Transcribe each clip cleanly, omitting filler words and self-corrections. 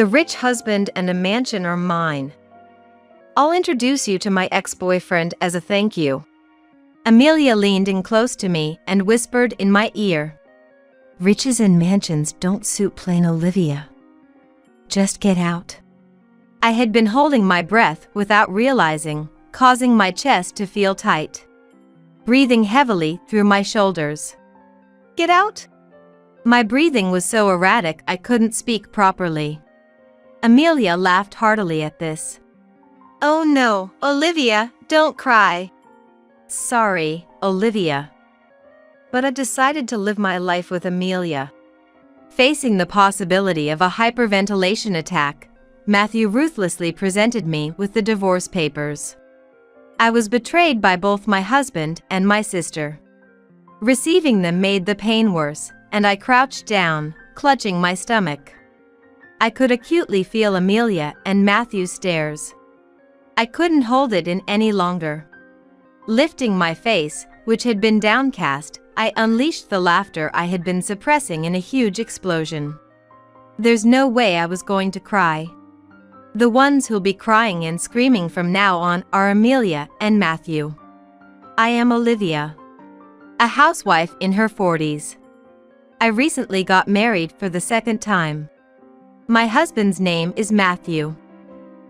The rich husband and a mansion are mine. I'll introduce you to my ex-boyfriend as a thank you. Amelia leaned in close to me and whispered in my ear. Riches and mansions don't suit plain Olivia. Just get out. I had been holding my breath without realizing, causing my chest to feel tight. Breathing heavily through my shoulders. Get out? My breathing was so erratic I couldn't speak properly. Amelia laughed heartily at this. Oh no, Olivia, don't cry. Sorry, Olivia. But I decided to live my life with Amelia. Facing the possibility of a hyperventilation attack, Matthew ruthlessly presented me with the divorce papers. I was betrayed by both my husband and my sister. Receiving them made the pain worse, and I crouched down, clutching my stomach. I could acutely feel Amelia and Matthew's stares. I couldn't hold it in any longer. Lifting my face, which had been downcast, I unleashed the laughter I had been suppressing in a huge explosion. There's no way I was going to cry. The ones who'll be crying and screaming from now on are Amelia and Matthew. I am Olivia, a housewife in her 40s. I recently got married for the second time. My husband's name is Matthew.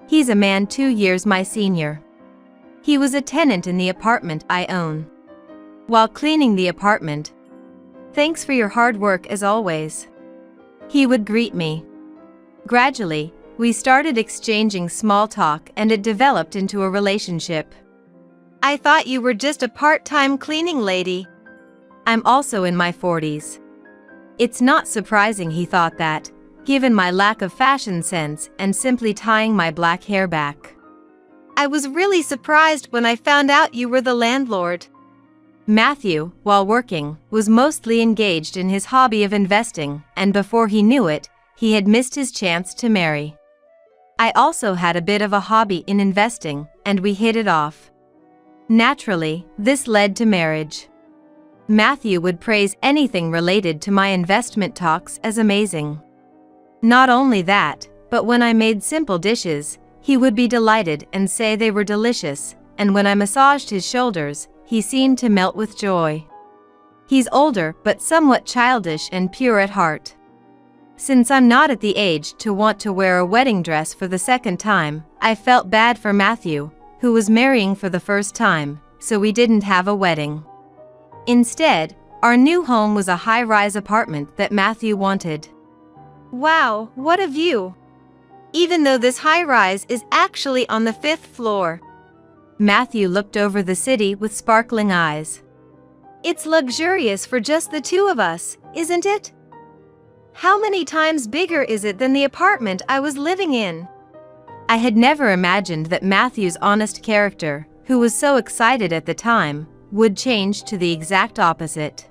He's a man 2 years my senior. He was a tenant in the apartment I own. While cleaning the apartment, "Thanks for your hard work as always," he would greet me. Gradually, we started exchanging small talk and it developed into a relationship. I thought you were just a part-time cleaning lady. I'm also in my 40s. It's not surprising he thought that, given my lack of fashion sense and simply tying my black hair back. I was really surprised when I found out you were the landlord. Matthew, while working, was mostly engaged in his hobby of investing, and before he knew it, he had missed his chance to marry. I also had a bit of a hobby in investing, and we hit it off. Naturally, this led to marriage. Matthew would praise anything related to my investment talks as amazing. Not only that, but when I made simple dishes, he would be delighted and say they were delicious, and when I massaged his shoulders, he seemed to melt with joy. He's older but somewhat childish and pure at heart. Since I'm not at the age to want to wear a wedding dress for the second time, I felt bad for Matthew, who was marrying for the first time, so we didn't have a wedding. Instead, our new home was a high-rise apartment that Matthew wanted. Wow, what a view! Even though this high-rise is actually on the 5th floor. Matthew looked over the city with sparkling eyes. It's luxurious for just the two of us, isn't it? How many times bigger is it than the apartment I was living in? I had never imagined that Matthew's honest character, who was so excited at the time, would change to the exact opposite.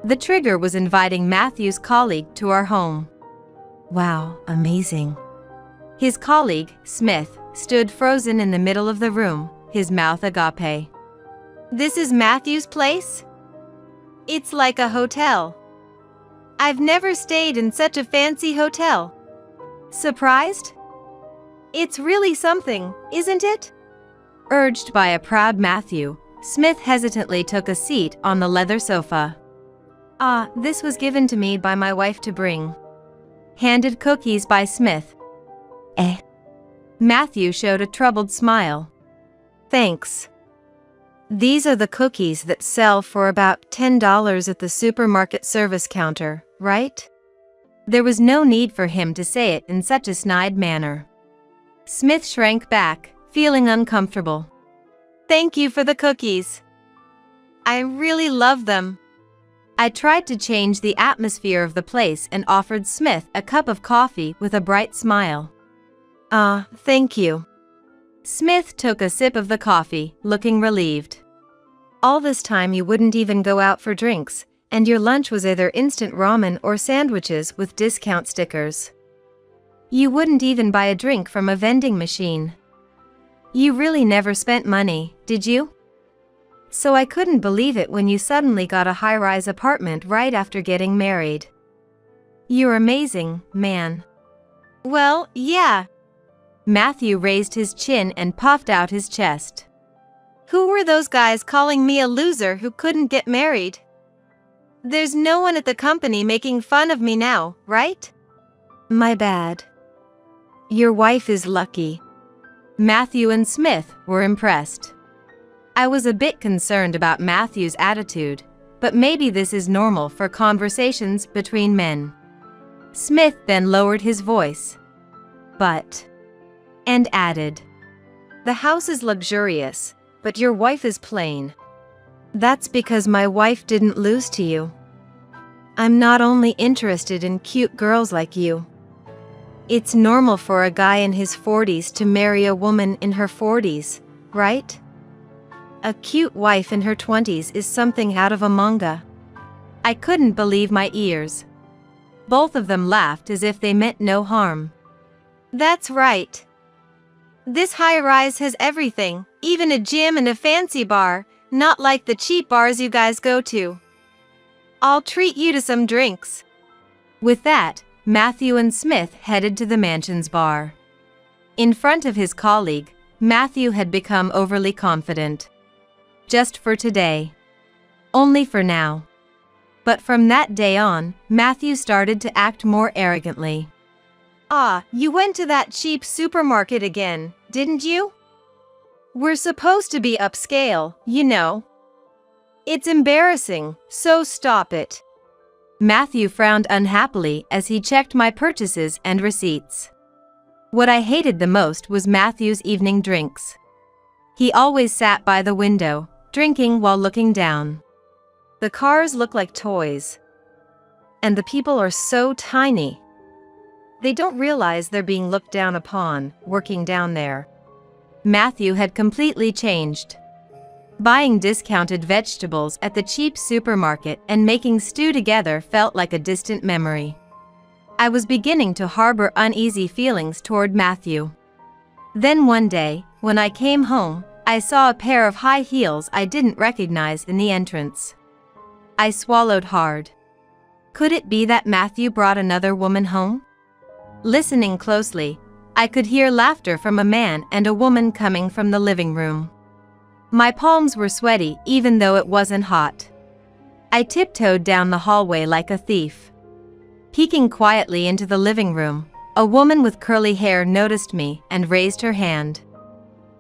The trigger was inviting Matthew's colleague to our home. Wow, amazing. His colleague, Smith, stood frozen in the middle of the room, his mouth agape. This is Matthew's place? It's like a hotel. I've never stayed in such a fancy hotel. Surprised? It's really something, isn't it? Urged by a proud Matthew, Smith hesitantly took a seat on the leather sofa. This was given to me by my wife to bring. Handed cookies by Smith. Matthew showed a troubled smile. Thanks. These are the cookies that sell for about $10 at the supermarket service counter, right? There was no need for him to say it in such a snide manner. Smith shrank back, feeling uncomfortable. Thank you for the cookies. I really love them. I tried to change the atmosphere of the place and offered Smith a cup of coffee with a bright smile. Thank you. Smith took a sip of the coffee, looking relieved. All this time you wouldn't even go out for drinks, and your lunch was either instant ramen or sandwiches with discount stickers. You wouldn't even buy a drink from a vending machine. You really never spent money, did you? So I couldn't believe it when you suddenly got a high-rise apartment right after getting married. You're amazing, man. Well, yeah. Matthew raised his chin and puffed out his chest. Who were those guys calling me a loser who couldn't get married? There's no one at the company making fun of me now, right? My bad. Your wife is lucky. Matthew and Smith were impressed. I was a bit concerned about Matthew's attitude, but maybe this is normal for conversations between men. Smith then lowered his voice. And added, the house is luxurious, but your wife is plain. That's because my wife didn't lose to you. I'm not only interested in cute girls like you. It's normal for a guy in his 40s to marry a woman in her 40s, right? A cute wife in her 20s is something out of a manga. I couldn't believe my ears. Both of them laughed as if they meant no harm. That's right. This high-rise has everything, even a gym and a fancy bar, not like the cheap bars you guys go to. I'll treat you to some drinks. With that, Matthew and Smith headed to the mansion's bar. In front of his colleague, Matthew had become overly confident. Just for today. Only for now. But from that day on, Matthew started to act more arrogantly. You went to that cheap supermarket again, didn't you? We're supposed to be upscale, you know. It's embarrassing, so stop it. Matthew frowned unhappily as he checked my purchases and receipts. What I hated the most was Matthew's evening drinks. He always sat by the window, drinking while looking down. The cars look like toys. And the people are so tiny. They don't realize they're being looked down upon, working down there. Matthew had completely changed. Buying discounted vegetables at the cheap supermarket and making stew together felt like a distant memory. I was beginning to harbor uneasy feelings toward Matthew. Then one day, when I came home, I saw a pair of high heels I didn't recognize in the entrance. I swallowed hard. Could it be that Matthew brought another woman home? Listening closely, I could hear laughter from a man and a woman coming from the living room. My palms were sweaty even though it wasn't hot. I tiptoed down the hallway like a thief. Peeking quietly into the living room, a woman with curly hair noticed me and raised her hand.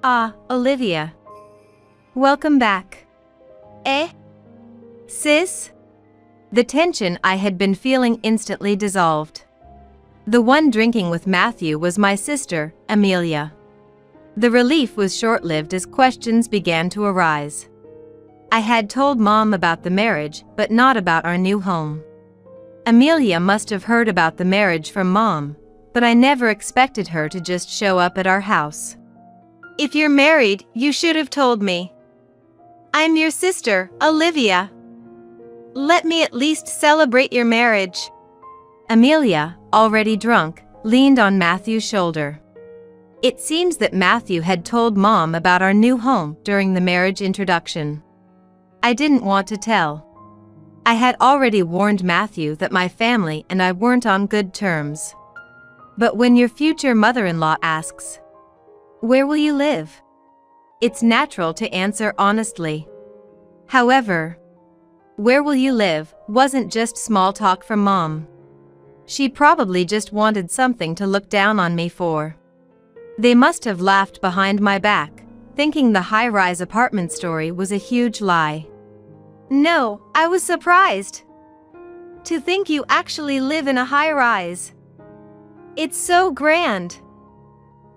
Olivia. Welcome back. Sis? The tension I had been feeling instantly dissolved. The one drinking with Matthew was my sister, Amelia. The relief was short-lived as questions began to arise. I had told Mom about the marriage, but not about our new home. Amelia must have heard about the marriage from Mom, but I never expected her to just show up at our house. If you're married, you should have told me. I'm your sister, Olivia. Let me at least celebrate your marriage. Amelia, already drunk, leaned on Matthew's shoulder. It seems that Matthew had told Mom about our new home during the marriage introduction. I didn't want to tell. I had already warned Matthew that my family and I weren't on good terms. But when your future mother-in-law asks, "Where will you live?" it's natural to answer honestly. However, "Where will you live?" wasn't just small talk from Mom. She probably just wanted something to look down on me for. They must have laughed behind my back, thinking the high-rise apartment story was a huge lie. No, I was surprised. To think you actually live in a high-rise. It's so grand.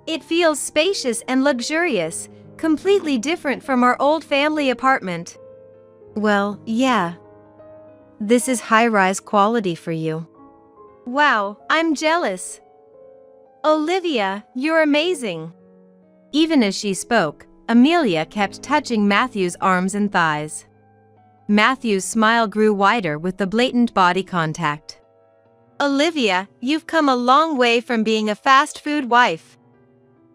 It feels spacious and luxurious, completely different from our old family apartment. Well, yeah. This is high-rise quality for you. Wow, I'm jealous. Olivia, you're amazing. Even as she spoke, Amelia kept touching Matthew's arms and thighs. Matthew's smile grew wider with the blatant body contact. Olivia, you've come a long way from being a fast food wife.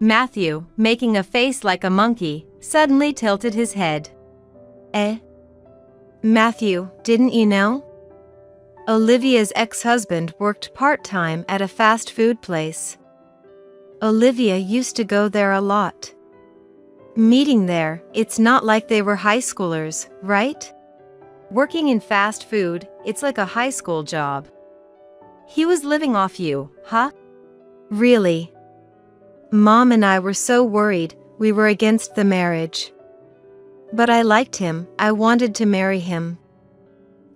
Matthew, making a face like a monkey, suddenly tilted his head. Matthew, didn't you know? Olivia's ex-husband worked part-time at a fast food place. Olivia used to go there a lot. Meeting there, it's not like they were high schoolers, right? Working in fast food, it's like a high school job. He was living off you, huh? Really? Mom and I were so worried, we were against the marriage. But I liked him, I wanted to marry him.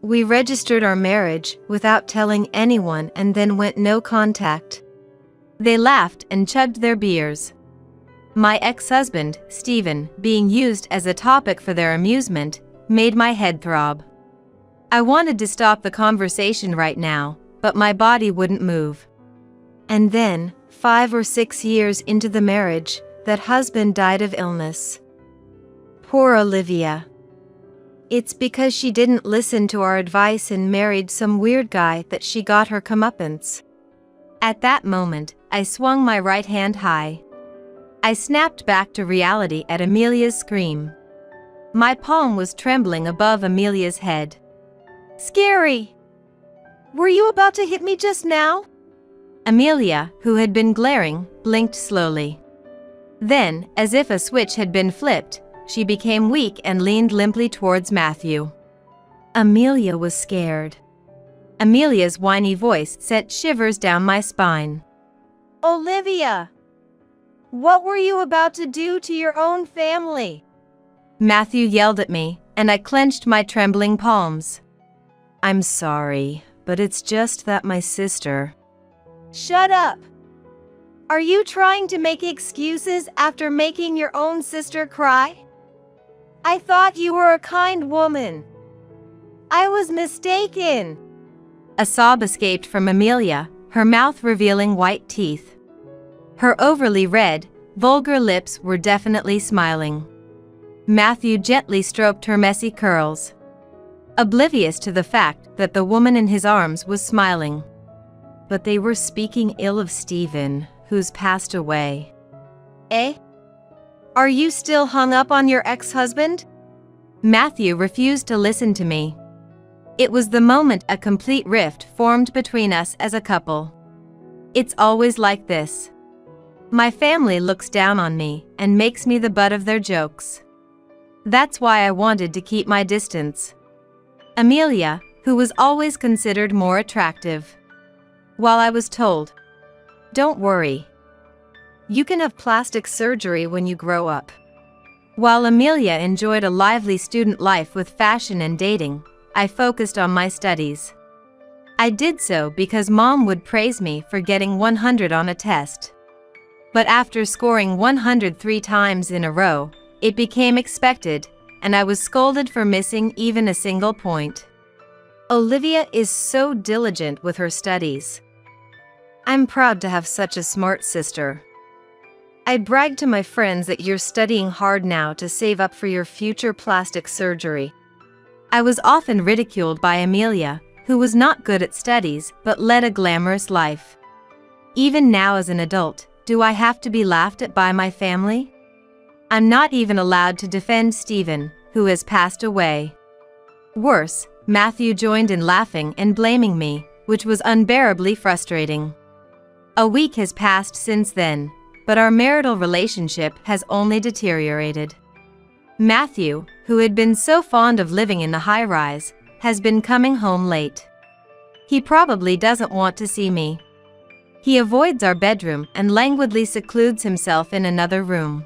We registered our marriage without telling anyone and then went no contact. They laughed and chugged their beers. My ex-husband, Stephen, being used as a topic for their amusement, made my head throb. I wanted to stop the conversation right now, but my body wouldn't move. And then, 5 or 6 years into the marriage, that husband died of illness. Poor Olivia. It's because she didn't listen to our advice and married some weird guy that she got her comeuppance. At that moment, I swung my right hand high. I snapped back to reality at Amelia's scream. My palm was trembling above Amelia's head. Scary! Were you about to hit me just now? Amelia, who had been glaring, blinked slowly. Then, as if a switch had been flipped, she became weak and leaned limply towards Matthew. Amelia was scared. Amelia's whiny voice sent shivers down my spine. Olivia! What were you about to do to your own family? Matthew yelled at me, and I clenched my trembling palms. I'm sorry, but it's just that my sister... Shut up! Are you trying to make excuses after making your own sister cry? I thought you were a kind woman. I was mistaken. A sob escaped from Amelia, her mouth revealing white teeth. Her overly red, vulgar lips were definitely smiling. Matthew gently stroked her messy curls, oblivious to the fact that the woman in his arms was smiling. But they were speaking ill of Stephen, who's passed away. Eh? Are you still hung up on your ex-husband? Matthew refused to listen to me. It was the moment a complete rift formed between us as a couple. It's always like this. My family looks down on me and makes me the butt of their jokes. That's why I wanted to keep my distance. Amelia, who was always considered more attractive. While I was told, don't worry. You can have plastic surgery when you grow up. While Amelia enjoyed a lively student life with fashion and dating, I focused on my studies. I did so because Mom would praise me for getting 100 on a test. But after scoring 103 times in a row, it became expected, and I was scolded for missing even a single point. Olivia is so diligent with her studies. I'm proud to have such a smart sister. I brag to my friends that you're studying hard now to save up for your future plastic surgery. I was often ridiculed by Amelia, who was not good at studies but led a glamorous life. Even now as an adult, do I have to be laughed at by my family? I'm not even allowed to defend Stephen, who has passed away. Worse, Matthew joined in laughing and blaming me, which was unbearably frustrating. A week has passed since then, but our marital relationship has only deteriorated. Matthew, who had been so fond of living in the high-rise, has been coming home late. He probably doesn't want to see me. He avoids our bedroom and languidly secludes himself in another room.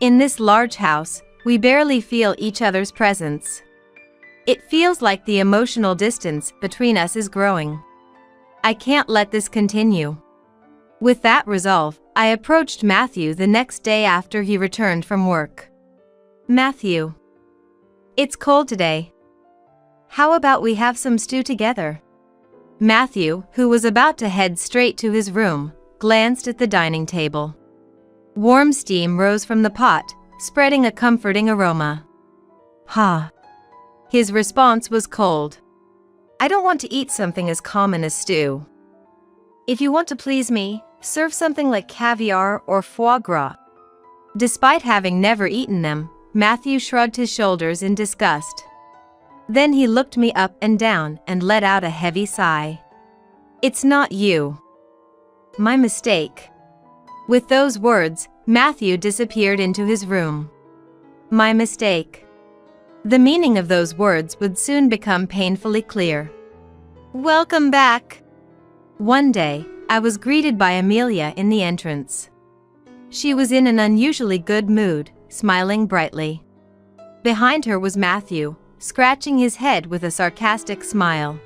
In this large house, we barely feel each other's presence. It feels like the emotional distance between us is growing. I can't let this continue. With that resolve, I approached Matthew the next day after he returned from work. Matthew. It's cold today. How about we have some stew together? Matthew, who was about to head straight to his room, glanced at the dining table. Warm steam rose from the pot, spreading a comforting aroma. Ha. His response was cold. I don't want to eat something as common as stew. If you want to please me, serve something like caviar or foie gras. Despite having never eaten them, Matthew shrugged his shoulders in disgust. Then he looked me up and down and let out a heavy sigh. It's not you. My mistake. With those words, Matthew disappeared into his room. My mistake. The meaning of those words would soon become painfully clear. Welcome back. One day, I was greeted by Amelia in the entrance. She was in an unusually good mood, smiling brightly. Behind her was Matthew, scratching his head with a sarcastic smile.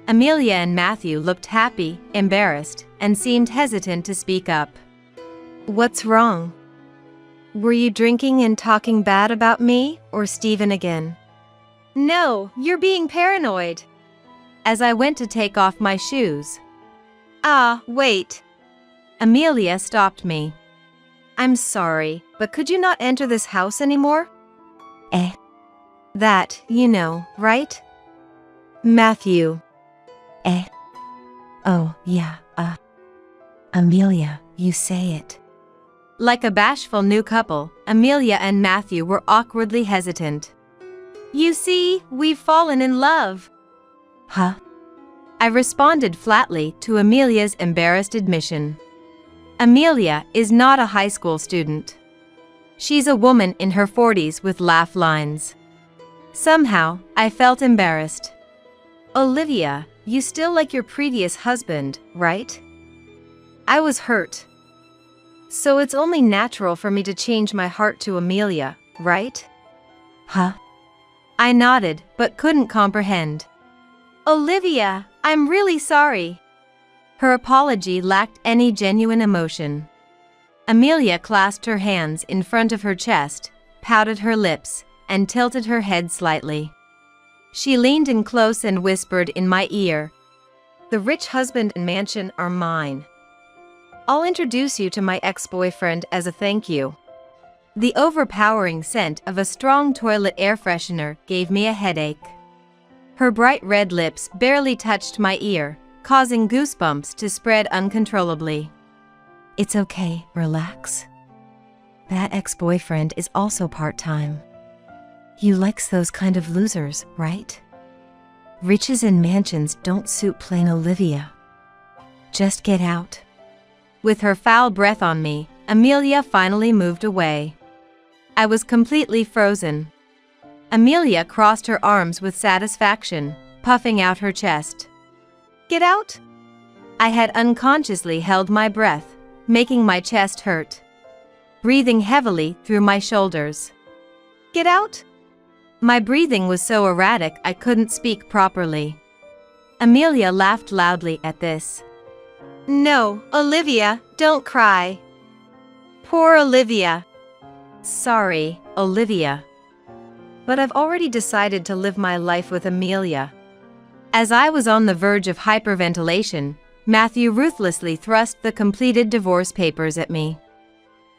Amelia and Matthew looked happy, embarrassed, and seemed hesitant to speak up. What's wrong? Were you drinking and talking bad about me, or Stephen again? No, you're being paranoid. As I went to take off my shoes. Wait. Amelia stopped me. I'm sorry, but could you not enter this house anymore? That, you know, right? Matthew. Oh, yeah, Amelia, you say it. Like a bashful new couple, Amelia and Matthew were awkwardly hesitant. You see, we've fallen in love. Huh? I responded flatly to Amelia's embarrassed admission. Amelia is not a high school student. She's a woman in her 40s with laugh lines. Somehow, I felt embarrassed. Olivia, you still like your previous husband, right? I was hurt. So it's only natural for me to change my heart to Amelia, right? Huh? I nodded, but couldn't comprehend. Olivia, I'm really sorry. Her apology lacked any genuine emotion. Amelia clasped her hands in front of her chest, pouted her lips, and tilted her head slightly. She leaned in close and whispered in my ear, "The rich husband and mansion are mine. I'll introduce you to my ex-boyfriend as a thank you." The overpowering scent of a strong toilet air freshener gave me a headache. Her bright red lips barely touched my ear, causing goosebumps to spread uncontrollably. It's okay, relax. That ex-boyfriend is also part-time. You likes those kind of losers, right? Riches and mansions don't suit plain Olivia. Just get out. With her foul breath on me, Amelia finally moved away. I was completely frozen. Amelia crossed her arms with satisfaction, puffing out her chest. Get out? I had unconsciously held my breath, making my chest hurt. Breathing heavily through my shoulders. Get out? My breathing was so erratic I couldn't speak properly. Amelia laughed loudly at this. No, Olivia, don't cry. Poor Olivia. Sorry, Olivia. But I've already decided to live my life with Amelia. As I was on the verge of hyperventilation, Matthew ruthlessly thrust the completed divorce papers at me.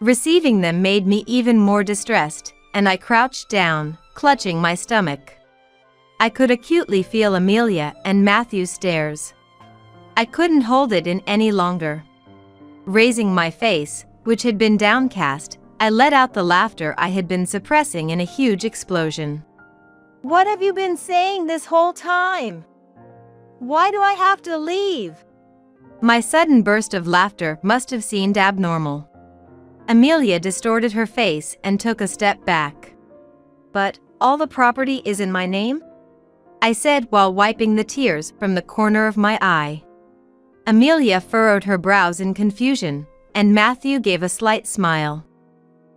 Receiving them made me even more distressed, and I crouched down, clutching my stomach. I could acutely feel Amelia and Matthew's stares. I couldn't hold it in any longer. Raising my face, which had been downcast, I let out the laughter I had been suppressing in a huge explosion. What have you been saying this whole time? Why do I have to leave? My sudden burst of laughter must have seemed abnormal. Amelia distorted her face and took a step back. But all the property is in my name? I said while wiping the tears from the corner of my eye. Amelia furrowed her brows in confusion, and Matthew gave a slight smile.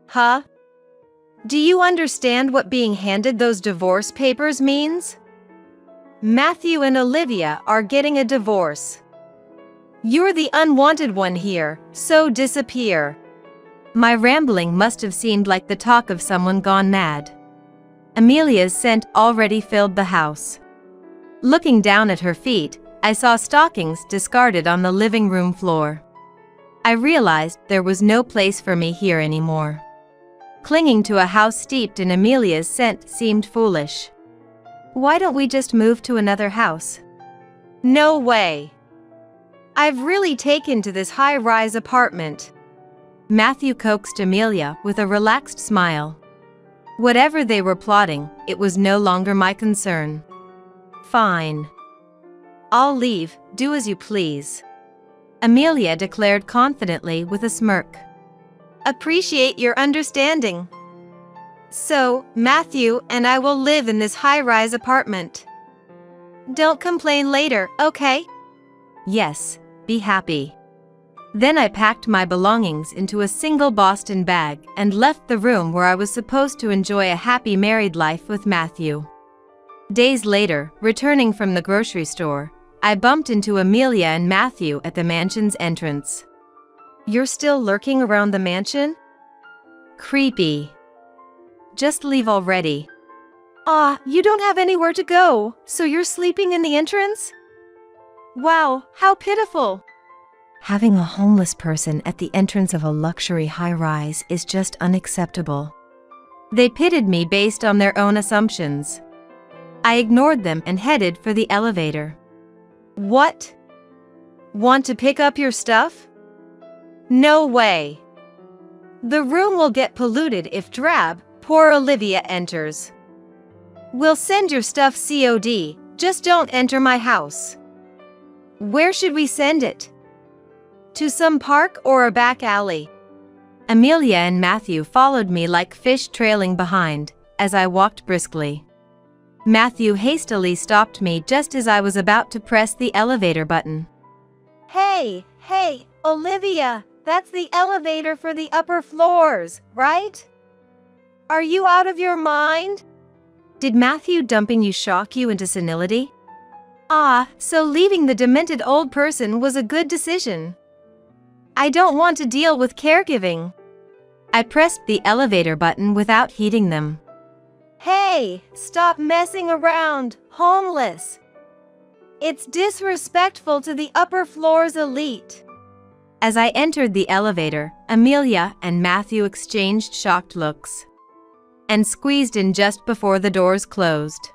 Huh? Do you understand what being handed those divorce papers means? Matthew and Olivia are getting a divorce. You're the unwanted one here, so disappear. My rambling must have seemed like the talk of someone gone mad. Amelia's scent already filled the house. Looking down at her feet, I saw stockings discarded on the living room floor. I realized there was no place for me here anymore. Clinging to a house steeped in Amelia's scent seemed foolish. Why don't we just move to another house? No way. I've really taken to this high-rise apartment. Matthew coaxed Amelia with a relaxed smile. Whatever they were plotting, it was no longer my concern. Fine. I'll leave, do as you please. Amelia declared confidently with a smirk. Appreciate your understanding. So, Matthew and I will live in this high-rise apartment. Don't complain later, okay? Yes, be happy. Then I packed my belongings into a single Boston bag and left the room where I was supposed to enjoy a happy married life with Matthew. Days later, returning from the grocery store, I bumped into Amelia and Matthew at the mansion's entrance. You're still lurking around the mansion? Creepy. Just leave already. You don't have anywhere to go, so you're sleeping in the entrance? Wow, how pitiful. Having a homeless person at the entrance of a luxury high-rise is just unacceptable. They pitted me based on their own assumptions. I ignored them and headed for the elevator. What? Want to pick up your stuff? No way. The room will get polluted if Drab, poor Olivia enters. We'll send your stuff COD, just don't enter my house. Where should we send it? To some park or a back alley? Amelia and Matthew followed me like fish trailing behind, as I walked briskly. Matthew hastily stopped me just as I was about to press the elevator button. Hey, Olivia, that's the elevator for the upper floors, right? Are you out of your mind? Did Matthew dumping you shock you into senility? So leaving the demented old person was a good decision. I don't want to deal with caregiving. I pressed the elevator button without heeding them. Hey, stop messing around, homeless. It's disrespectful to the upper floor's elite. As I entered the elevator, Amelia and Matthew exchanged shocked looks and squeezed in just before the doors closed.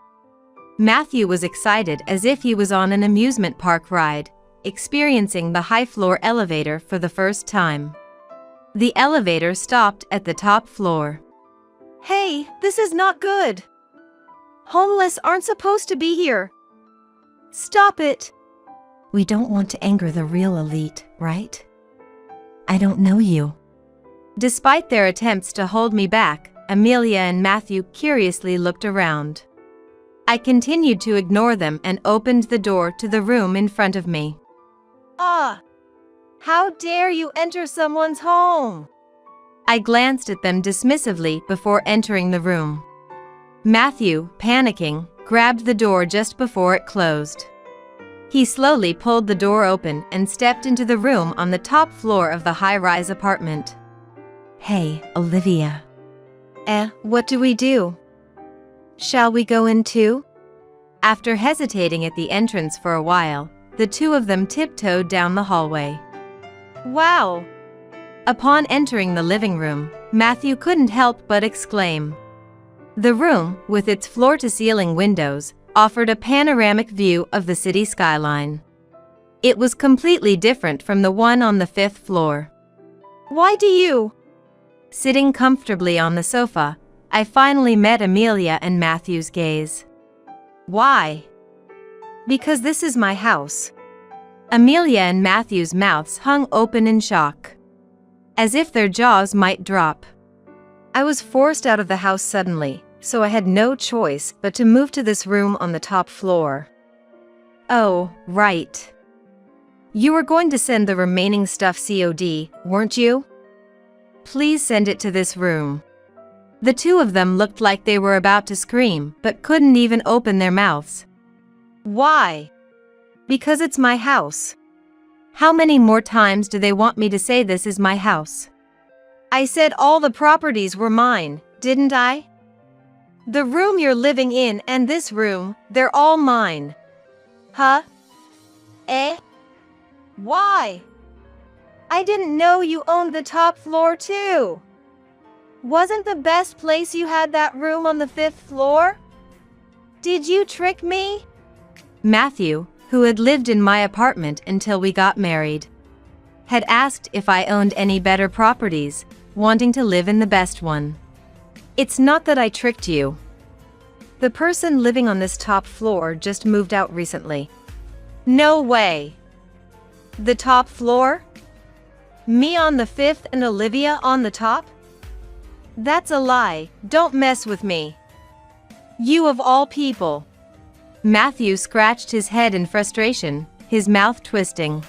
Matthew was excited as if he was on an amusement park ride, experiencing the high-floor elevator for the first time. The elevator stopped at the top floor. Hey, this is not good. Homeless aren't supposed to be here. Stop it. We don't want to anger the real elite, right? I don't know you. Despite their attempts to hold me back, Amelia and Matthew curiously looked around. I continued to ignore them and opened the door to the room in front of me. How dare you enter someone's home? I glanced at them dismissively before entering the room. Matthew, panicking, grabbed the door just before it closed. He slowly pulled the door open and stepped into the room on the top floor of the high-rise apartment. Hey, Olivia. What do we do? Shall we go in too? After hesitating at the entrance for a while, the two of them tiptoed down the hallway. Wow! Upon entering the living room, Matthew couldn't help but exclaim. The room, with its floor-to-ceiling windows, offered a panoramic view of the city skyline. It was completely different from the one on the 5th floor. Why do you? Sitting comfortably on the sofa, I finally met Amelia and Matthew's gaze. Why? Because this is my house. Amelia and Matthew's mouths hung open in shock, as if their jaws might drop. I was forced out of the house suddenly, so I had no choice but to move to this room on the top floor. Oh, right. You were going to send the remaining stuff COD, weren't you? Please send it to this room. The two of them looked like they were about to scream, but couldn't even open their mouths. Why? Because it's my house. How many more times do they want me to say this is my house? I said all the properties were mine, didn't I? The room you're living in and this room, they're all mine. Huh? Why? I didn't know you owned the top floor too. Wasn't the best place you had that room on the 5th floor? Did you trick me? Matthew, who had lived in my apartment until we got married, had asked if I owned any better properties, wanting to live in the best one. It's not that I tricked you. The person living on this top floor just moved out recently. No way. The top floor? Me on the fifth and Olivia on the top? That's a lie, don't mess with me. You of all people. Matthew scratched his head in frustration, his mouth twisting.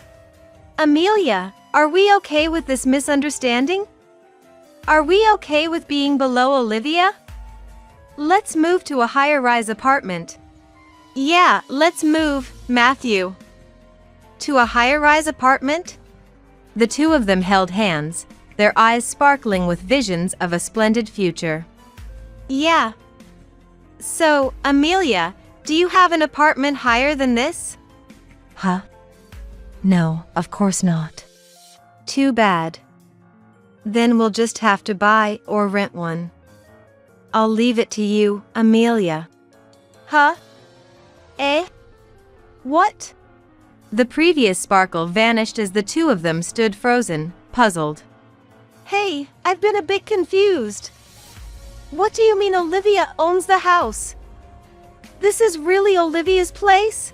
Amelia, are we okay with this misunderstanding? Are we okay with being below Olivia? Let's move to a higher-rise apartment. Yeah, let's move, Matthew. To a higher-rise apartment? The two of them held hands, their eyes sparkling with visions of a splendid future. Yeah. So, Amelia, do you have an apartment higher than this? Huh? No, of course not. Too bad. Then we'll just have to buy or rent one. I'll leave it to you, Amelia. Huh? Eh? What? The previous sparkle vanished as the two of them stood frozen, puzzled. Hey, I've been a bit confused. What do you mean Olivia owns the house? This is really Olivia's place?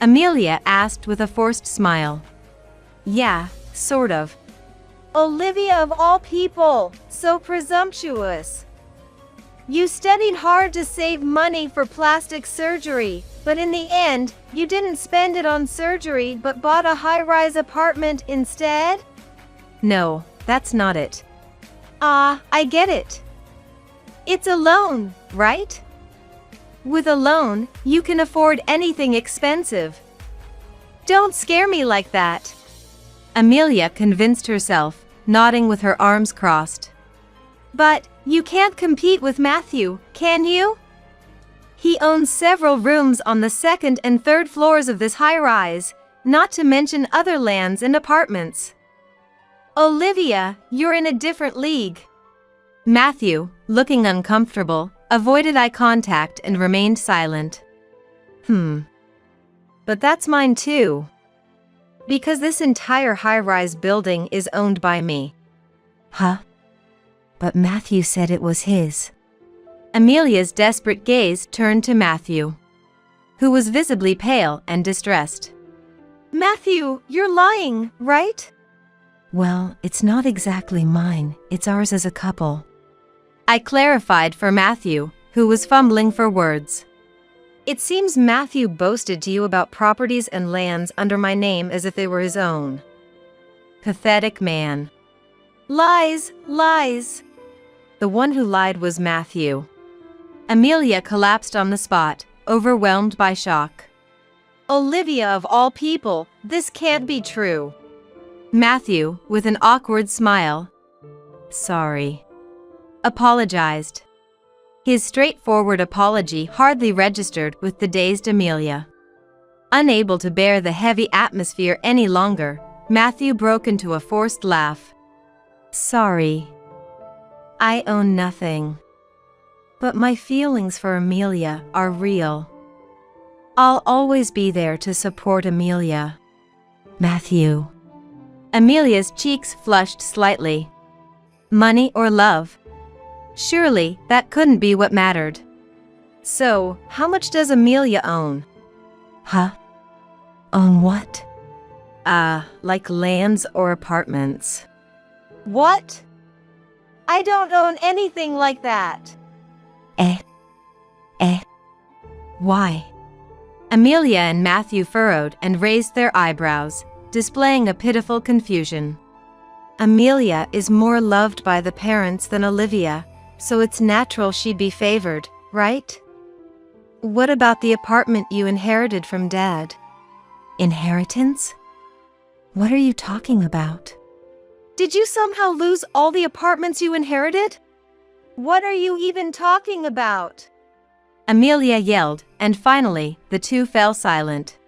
Amelia asked with a forced smile. Yeah, sort of. Olivia of all people, so presumptuous. You studied hard to save money for plastic surgery, but in the end, you didn't spend it on surgery but bought a high-rise apartment instead? No, that's not it. I get it. It's a loan, right? With a loan, you can afford anything expensive. Don't scare me like that. Amelia convinced herself, nodding with her arms crossed. But you can't compete with Matthew, can you? He owns several rooms on the second and third floors of this high-rise, not to mention other lands and apartments. Olivia, you're in a different league. Matthew, looking uncomfortable, avoided eye contact and remained silent. But that's mine too. Because this entire high-rise building is owned by me. Huh? But Matthew said it was his. Amelia's desperate gaze turned to Matthew, who was visibly pale and distressed. Matthew, you're lying, right? Well, it's not exactly mine, it's ours as a couple. I clarified for Matthew, who was fumbling for words. It seems Matthew boasted to you about properties and lands under my name as if they were his own. Pathetic man. Lies, lies. The one who lied was Matthew. Amelia collapsed on the spot, overwhelmed by shock. Olivia of all people, this can't be true. Matthew, with an awkward smile. Sorry. Apologized. His straightforward apology hardly registered with the dazed Amelia. Unable to bear the heavy atmosphere any longer, Matthew broke into a forced laugh. Sorry. I own nothing. But my feelings for Amelia are real. I'll always be there to support Amelia. Matthew. Amelia's cheeks flushed slightly. Money or love? Surely, that couldn't be what mattered. So, how much does Amelia own? Huh? Own what? Like lands or apartments. What? I don't own anything like that. Why? Amelia and Matthew furrowed and raised their eyebrows, displaying a pitiful confusion. Amelia is more loved by the parents than Olivia, so it's natural she'd be favored, right? What about the apartment you inherited from Dad? Inheritance? What are you talking about? Did you somehow lose all the apartments you inherited? What are you even talking about? Amelia yelled, and finally, the two fell silent.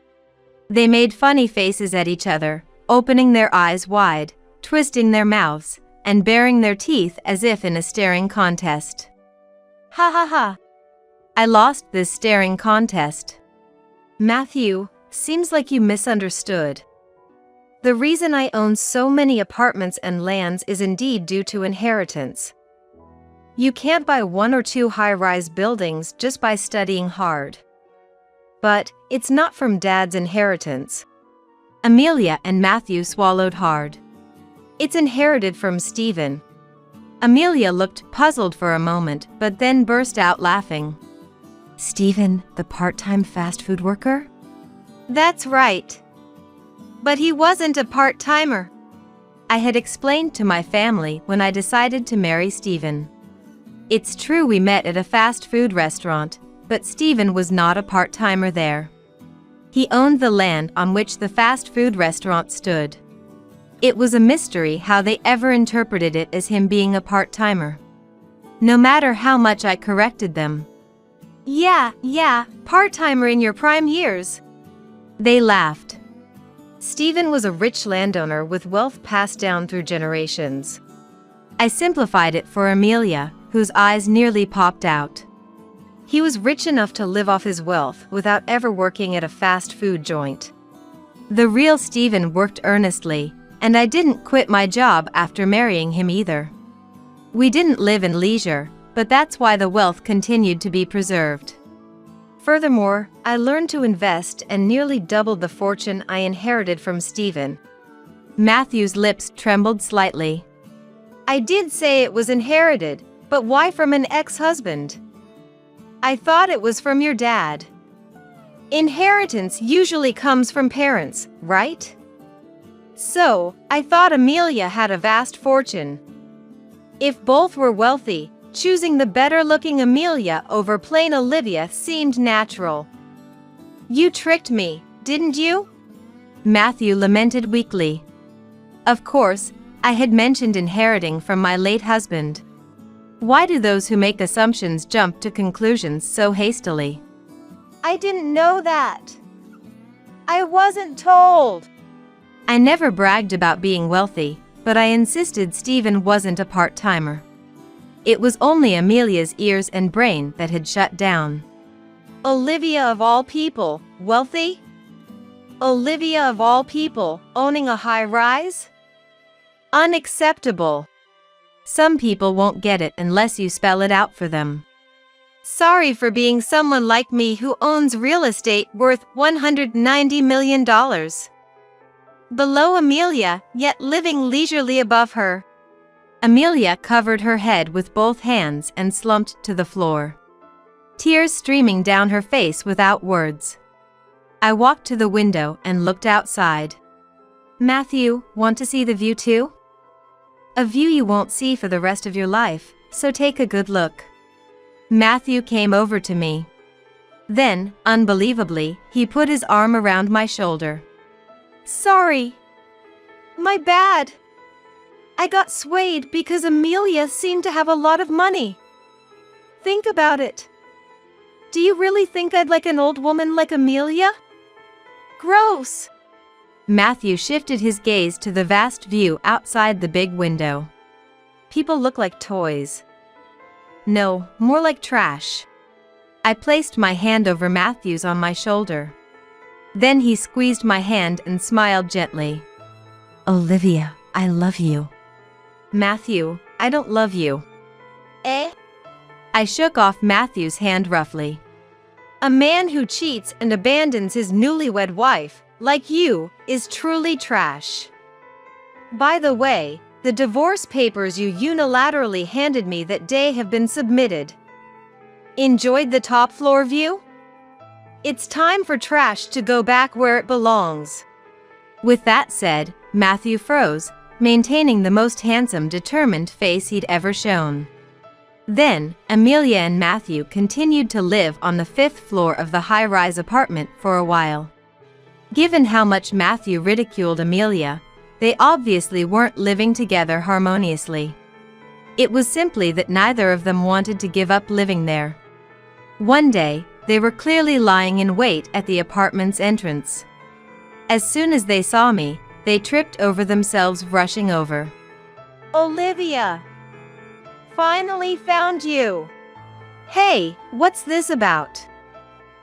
They made funny faces at each other, opening their eyes wide, twisting their mouths, and baring their teeth as if in a staring contest. Ha ha ha. I lost this staring contest. Matthew, seems like you misunderstood. The reason I own so many apartments and lands is indeed due to inheritance. You can't buy one or two high-rise buildings just by studying hard. But it's not from Dad's inheritance. Amelia and Matthew swallowed hard. It's inherited from Stephen. Amelia looked puzzled for a moment, but then burst out laughing. Stephen, the part-time fast food worker? That's right. But he wasn't a part-timer. I had explained to my family when I decided to marry Stephen. It's true we met at a fast food restaurant, but Stephen was not a part-timer there. He owned the land on which the fast food restaurant stood. It was a mystery how they ever interpreted it as him being a part-timer. No matter how much I corrected them. Yeah, part-timer in your prime years. They laughed. Stephen was a rich landowner with wealth passed down through generations. I simplified it for Amelia, whose eyes nearly popped out. He was rich enough to live off his wealth without ever working at a fast food joint. The real Stephen worked earnestly, and I didn't quit my job after marrying him either. We didn't live in leisure, but that's why the wealth continued to be preserved. Furthermore, I learned to invest and nearly doubled the fortune I inherited from Stephen. Matthew's lips trembled slightly. I did say it was inherited, but why from an ex-husband? I thought it was from your dad. Inheritance usually comes from parents, right? So, I thought Amelia had a vast fortune. If both were wealthy, choosing the better-looking Amelia over plain Olivia seemed natural. You tricked me, didn't you? Matthew lamented weakly. Of course, I had mentioned inheriting from my late husband. Why do those who make assumptions jump to conclusions so hastily? I didn't know that. I wasn't told. I never bragged about being wealthy, but I insisted Stephen wasn't a part-timer. It was only Amelia's ears and brain that had shut down. Olivia of all people, wealthy? Olivia of all people, owning a high-rise? Unacceptable. Some people won't get it unless you spell it out for them. Sorry for being someone like me who owns real estate worth $190 million. Below Amelia, yet living leisurely above her. Amelia covered her head with both hands and slumped to the floor. Tears streaming down her face without words. I walked to the window and looked outside. Matthew, want to see the view too? A view you won't see for the rest of your life, so take a good look. Matthew came over to me. Then, unbelievably, he put his arm around my shoulder. Sorry. My bad. I got swayed because Amelia seemed to have a lot of money. Think about it. Do you really think I'd like an old woman like Amelia? Gross. Matthew shifted his gaze to the vast view outside the big window. People look like toys. No, more like trash. I placed my hand over Matthew's on my shoulder. Then he squeezed my hand and smiled gently. Olivia, I love you. Matthew, I don't love you. Eh? I shook off Matthew's hand roughly. A man who cheats and abandons his newlywed wife, like you, is truly trash. By the way, the divorce papers you unilaterally handed me that day have been submitted. Enjoyed the top floor view? It's time for trash to go back where it belongs. With that said, Matthew froze, maintaining the most handsome, determined face he'd ever shown. Then, Amelia and Matthew continued to live on the 5th floor of the high-rise apartment for a while. Given how much Matthew ridiculed Amelia, they obviously weren't living together harmoniously. It was simply that neither of them wanted to give up living there. One day, they were clearly lying in wait at the apartment's entrance. As soon as they saw me, they tripped over themselves rushing over. Olivia! Finally found you! Hey, what's this about?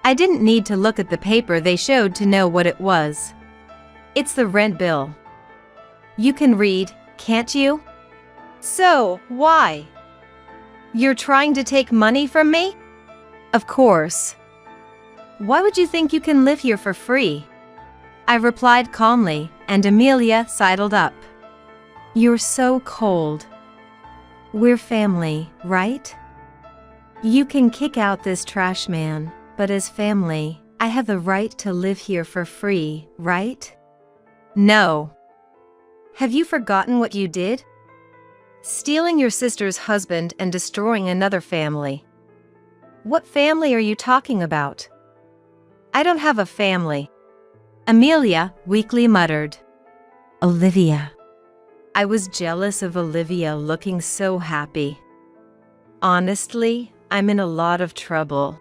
I didn't need to look at the paper they showed to know what it was. It's the rent bill. You can read, can't you? So, why? You're trying to take money from me? Of course. Why would you think you can live here for free? I replied calmly, and Amelia sidled up. You're so cold. We're family, right? You can kick out this trash man, but as family, I have the right to live here for free, right? No. Have you forgotten what you did? Stealing your sister's husband and destroying another family. What family are you talking about? I don't have a family. Amelia weakly muttered. Olivia. I was jealous of Olivia looking so happy. Honestly, I'm in a lot of trouble.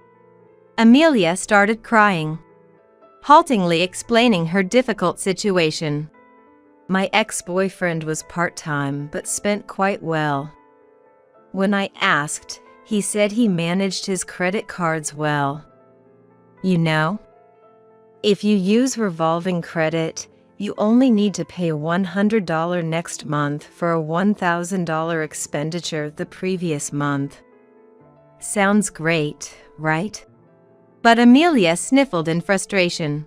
Amelia started crying, haltingly explaining her difficult situation. My ex-boyfriend was part-time but spent quite well. When I asked, he said he managed his credit cards well. You know, if you use revolving credit, you only need to pay $100 next month for a $1,000 expenditure the previous month. Sounds great, right? But Amelia sniffled in frustration.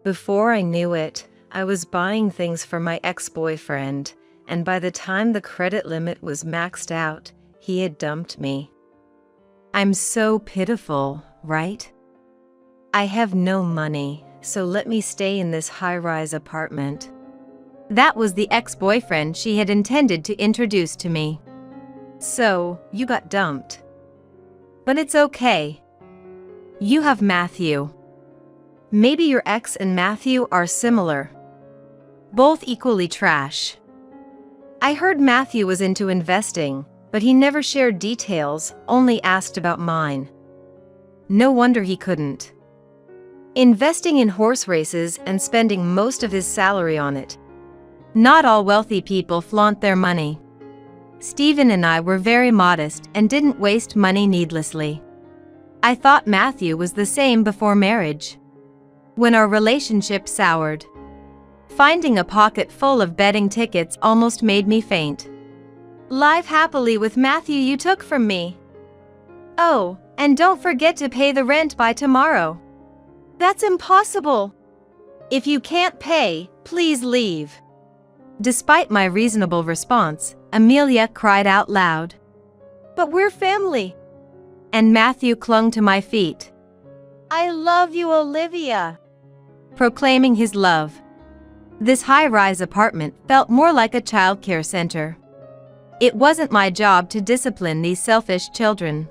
Before I knew it, I was buying things for my ex-boyfriend, and by the time the credit limit was maxed out, he had dumped me. I'm so pitiful, right? I have no money, so let me stay in this high-rise apartment. That was the ex-boyfriend she had intended to introduce to me. So, you got dumped. But it's okay. You have Matthew. Maybe your ex and Matthew are similar. Both equally trash. I heard Matthew was into investing, but he never shared details, only asked about mine. No wonder he couldn't. Investing in horse races and spending most of his salary on it. Not all wealthy people flaunt their money. Stephen and I were very modest and didn't waste money needlessly. I thought Matthew was the same before marriage. When our relationship soured, finding a pocket full of betting tickets almost made me faint. Live happily with Matthew you took from me. Oh, and don't forget to pay the rent by tomorrow. That's impossible. If you can't pay, please leave. Despite my reasonable response, Amelia cried out loud. But we're family. And Matthew clung to my feet. I love you, Olivia. Proclaiming his love. This high-rise apartment felt more like a childcare center. It wasn't my job to discipline these selfish children.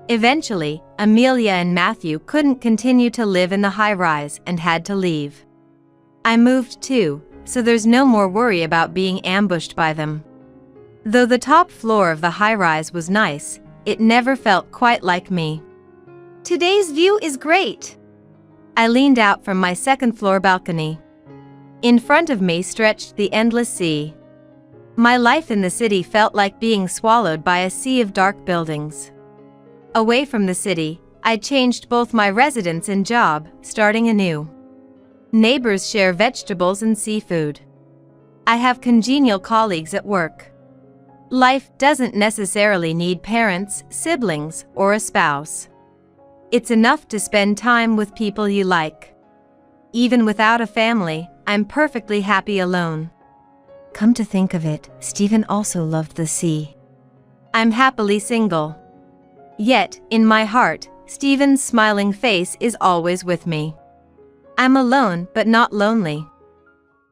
Eventually, Amelia and Matthew couldn't continue to live in the high-rise and had to leave. I moved too, so there's no more worry about being ambushed by them. Though the top floor of the high-rise was nice, it never felt quite like me. Today's view is great. I leaned out from my second-floor balcony. In front of me stretched the endless sea. My life in the city felt like being swallowed by a sea of dark buildings. Away from the city, I changed both my residence and job, starting anew. Neighbors share vegetables and seafood. I have congenial colleagues at work. Life doesn't necessarily need parents, siblings, or a spouse. It's enough to spend time with people you like. Even without a family, I'm perfectly happy alone. Come to think of it, Stephen also loved the sea. I'm happily single. Yet, in my heart, Stephen's smiling face is always with me. I'm alone but not lonely.